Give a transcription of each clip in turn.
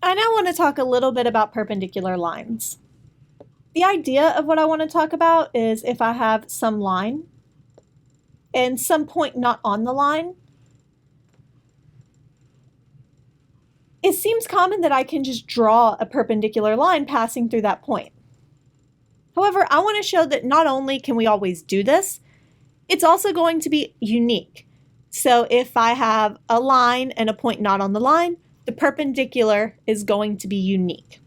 I now want to talk a little bit about perpendicular lines. The idea of what I want to talk about is if I have some line and some point not on the line, it seems common that I can just draw a perpendicular line passing through that point. However, I want to show that not only can we always do this, it's also going to be unique. So if I have a line and a point not on the line, the perpendicular is going to be unique.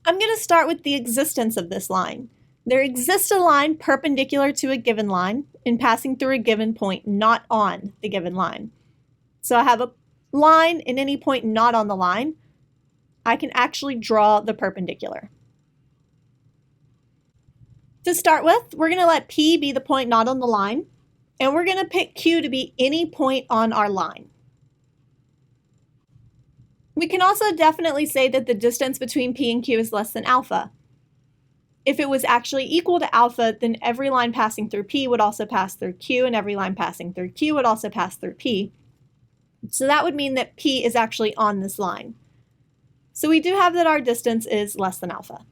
I'm going to start with the existence of this line. There exists a line perpendicular to a given line and passing through a given point not on the given line. So I have a line and any point not on the line. I can actually draw the perpendicular. To start with, we're going to let P be the point not on the line, and we're going to pick Q to be any point on our line. We can also definitely say that the distance between P and Q is less than alpha. If it was actually equal to alpha, then every line passing through P would also pass through Q, and every line passing through Q would also pass through P. So that would mean that P is actually on this line. So we do have that our distance is less than alpha.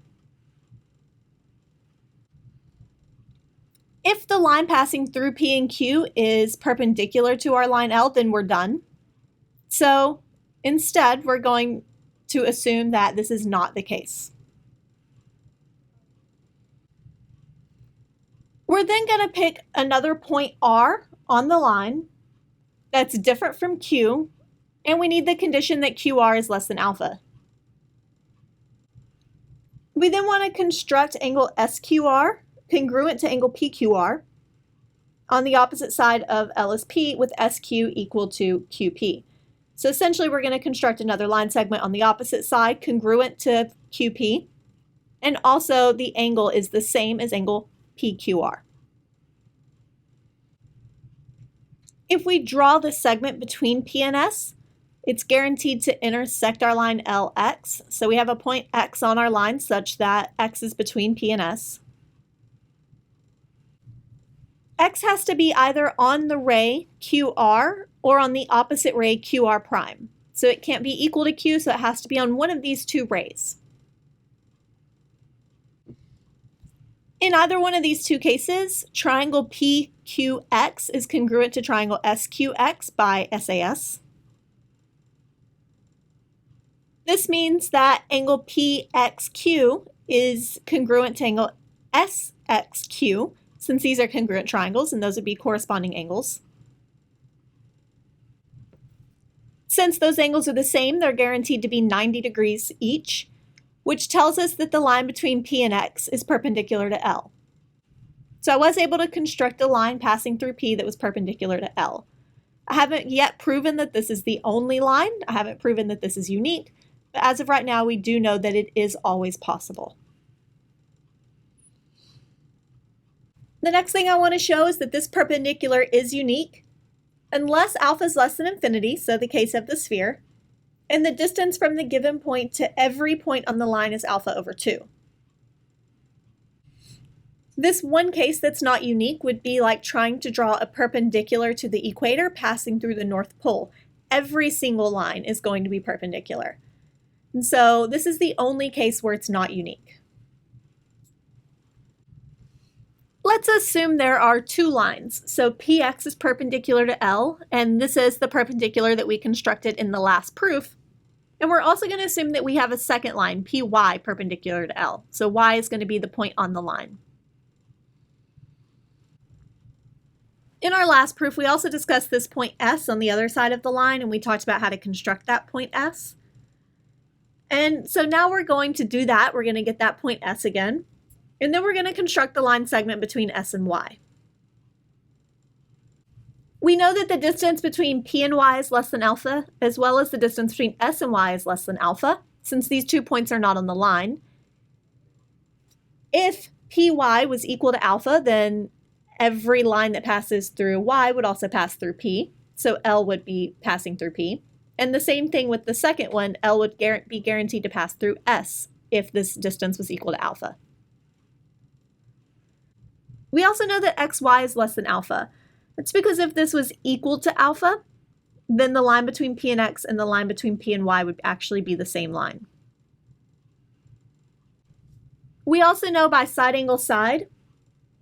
If the line passing through P and Q is perpendicular to our line L, then we're done. So instead, we're going to assume that this is not the case. We're then going to pick another point R on the line that's different from Q, and we need the condition that QR is less than alpha. We then want to construct angle SQR congruent to angle PQR on the opposite side of L is P with SQ equal to QP. So essentially we're going to construct another line segment on the opposite side congruent to QP, and also the angle is the same as angle PQR. If we draw the segment between P and S, it's guaranteed to intersect our line LX. So we have a point X on our line such that X is between P and S. X has to be either on the ray QR or on the opposite ray QR prime. So it can't be equal to Q, so it has to be on one of these two rays. In either one of these two cases, triangle PQX is congruent to triangle SQX by SAS. This means that angle PXQ is congruent to angle SXQ, since these are congruent triangles, and those would be corresponding angles. Since those angles are the same, they're guaranteed to be 90 degrees each, which tells us that the line between P and X is perpendicular to L. So I was able to construct a line passing through P that was perpendicular to L. I haven't yet proven that this is the only line. I haven't proven that this is unique, but as of right now, we do know that it is always possible. The next thing I want to show is that this perpendicular is unique unless alpha is less than infinity, so the case of the sphere, and the distance from the given point to every point on the line is alpha over 2. This one case that's not unique would be like trying to draw a perpendicular to the equator passing through the North Pole. Every single line is going to be perpendicular. And so this is the only case where it's not unique. Let's assume there are two lines. So PX is perpendicular to L, and this is the perpendicular that we constructed in the last proof. And we're also going to assume that we have a second line, PY, perpendicular to L. So Y is going to be the point on the line. In our last proof, we also discussed this point S on the other side of the line, and we talked about how to construct that point S. And so now we're going to do that. We're going to get that point S again. And then we're going to construct the line segment between S and Y. We know that the distance between P and Y is less than alpha, as well as the distance between S and Y is less than alpha, since these 2 points are not on the line. If PY was equal to alpha, then every line that passes through Y would also pass through P, so L would be passing through P. And the same thing with the second one, L would be guaranteed to pass through S if this distance was equal to alpha. We also know that XY is less than alpha. That's because if this was equal to alpha, then the line between P and X and the line between P and Y would actually be the same line. We also know by side angle side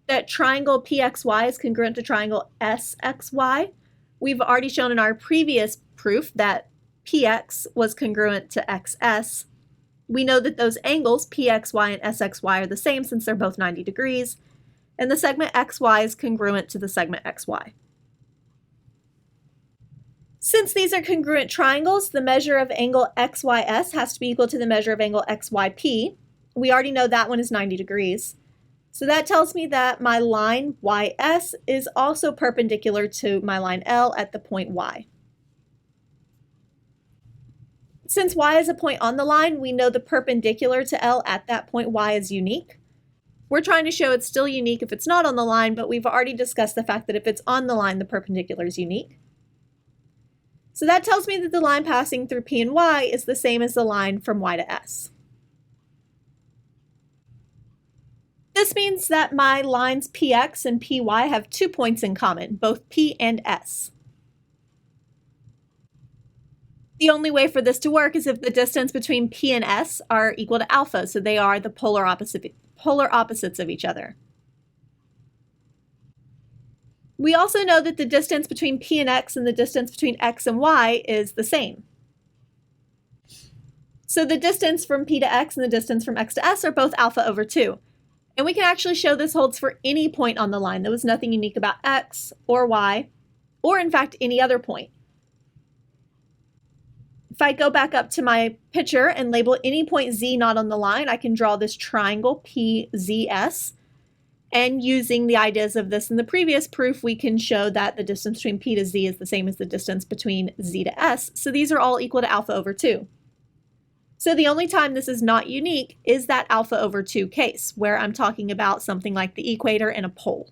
that triangle PXY is congruent to triangle SXY. We've already shown in our previous proof that PX was congruent to XS. We know that those angles, PXY and SXY, are the same since they're both 90 degrees, and the segment XY is congruent to the segment XY. Since these are congruent triangles, the measure of angle XYS has to be equal to the measure of angle XYP. We already know that one is 90 degrees. So that tells me that my line YS is also perpendicular to my line L at the point Y. Since Y is a point on the line, we know the perpendicular to L at that point Y is unique. We're trying to show it's still unique if it's not on the line, but we've already discussed the fact that if it's on the line, the perpendicular is unique. So that tells me that the line passing through P and Y is the same as the line from Y to S. This means that my lines PX and PY have 2 points in common, both P and S. The only way for this to work is if the distance between P and S are equal to alpha, so they are the polar opposites of each other. We also know that the distance between P and X and the distance between X and Y is the same. So the distance from P to X and the distance from X to S are both alpha over 2. And we can actually show this holds for any point on the line. There was nothing unique about X or Y, or in fact any other point. If I go back up to my picture and label any point Z not on the line, I can draw this triangle PZS. And using the ideas of this in the previous proof, we can show that the distance between P to Z is the same as the distance between Z to S. So these are all equal to alpha over 2. So the only time this is not unique is that alpha over 2 case, where I'm talking about something like the equator and a pole.